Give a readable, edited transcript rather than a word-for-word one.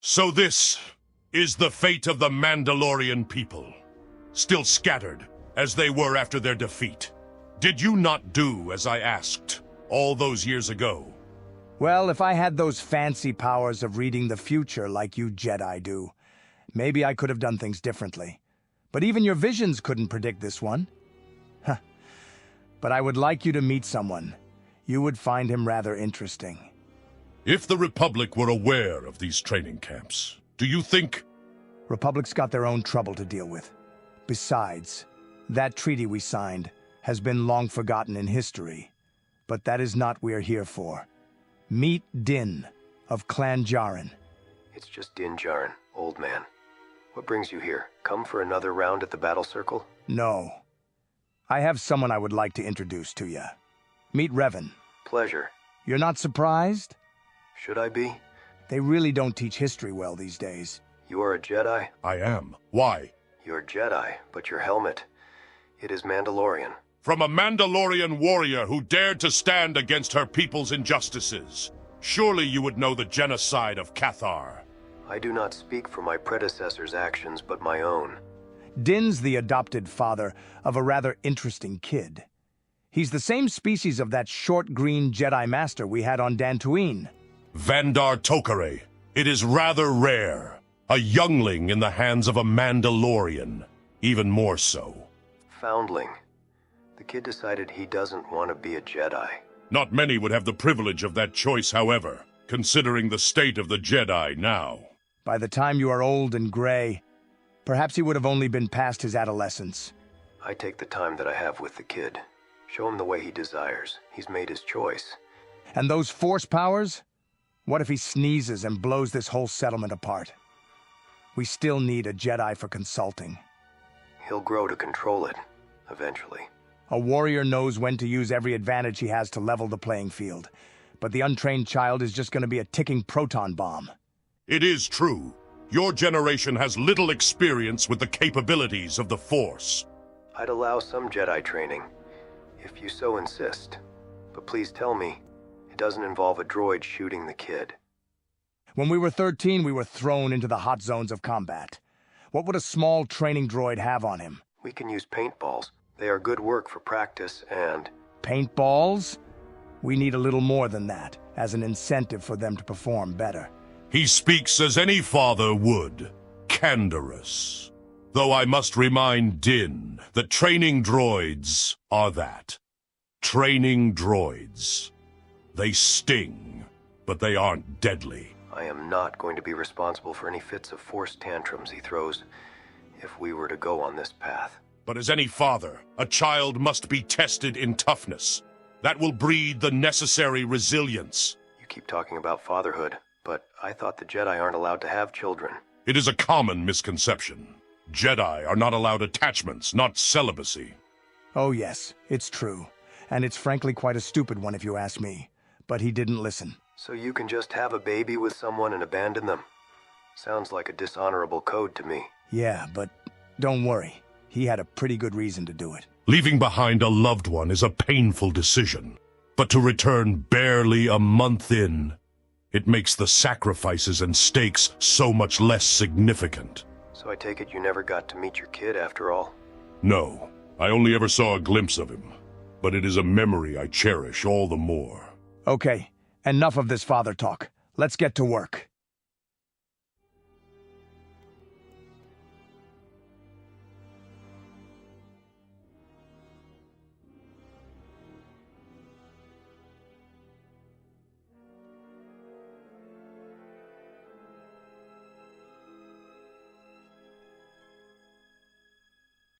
So this is the fate of the Mandalorian people, still scattered as they were after their defeat. Did you not do as I asked all those years ago? Well, if I had those fancy powers of reading the future like you Jedi do, maybe I could have done things differently. But even your visions couldn't predict this one. Huh. But I would like you to meet someone. You would find him rather interesting. If the Republic were aware of these training camps, do you think... Republic's got their own trouble to deal with. Besides, that treaty we signed has been long forgotten in history. But that is not what we're here for. Meet Din of Clan Djarin. It's just Din Djarin, old man. What brings you here? Come for another round at the battle circle? No. I have someone I would like to introduce to you. Meet Revan. Pleasure. You're not surprised? Should I be? They really don't teach history well these days. You are a Jedi? I am. Why? You're Jedi, but your helmet, it is Mandalorian. From a Mandalorian warrior who dared to stand against her people's injustices. Surely you would know the genocide of Cathar. I do not speak for my predecessor's actions, but my own. Din's the adopted father of a rather interesting kid. He's the same species of that short green Jedi Master we had on Dantooine. Vandar Tokare. It is rather rare. A youngling in the hands of a Mandalorian. Even more so. Foundling. The kid decided he doesn't want to be a Jedi. Not many would have the privilege of that choice, however, considering the state of the Jedi now. By the time you are old and gray, perhaps he would have only been past his adolescence. I take the time that I have with the kid. Show him the way he desires. He's made his choice. And those force powers? What if he sneezes and blows this whole settlement apart? We still need a Jedi for consulting. He'll grow to control it, eventually. A warrior knows when to use every advantage he has to level the playing field. But the untrained child is just going to be a ticking proton bomb. It is true. Your generation has little experience with the capabilities of the Force. I'd allow some Jedi training, if you so insist. But please tell me, it doesn't involve a droid shooting the kid. When we were 13, we were thrown into the hot zones of combat. What would a small training droid have on him? We can use paintballs. They are good work for practice and... Paintballs? We need a little more than that, as an incentive for them to perform better. He speaks as any father would. Canderous. Though I must remind Din that training droids are that. Training droids. They sting, but they aren't deadly. I am not going to be responsible for any fits of force tantrums he throws if we were to go on this path. But as any father, a child must be tested in toughness. That will breed the necessary resilience. You keep talking about fatherhood, but I thought the Jedi aren't allowed to have children. It is a common misconception. Jedi are not allowed attachments, not celibacy. Oh yes, it's true. And it's frankly quite a stupid one if you ask me. But he didn't listen. So you can just have a baby with someone and abandon them? Sounds like a dishonorable code to me. Yeah, but don't worry. He had a pretty good reason to do it. Leaving behind a loved one is a painful decision. But to return barely a month in, it makes the sacrifices and stakes so much less significant. So I take it you never got to meet your kid after all? No, I only ever saw a glimpse of him. But it is a memory I cherish all the more. Okay, enough of this father talk. Let's get to work.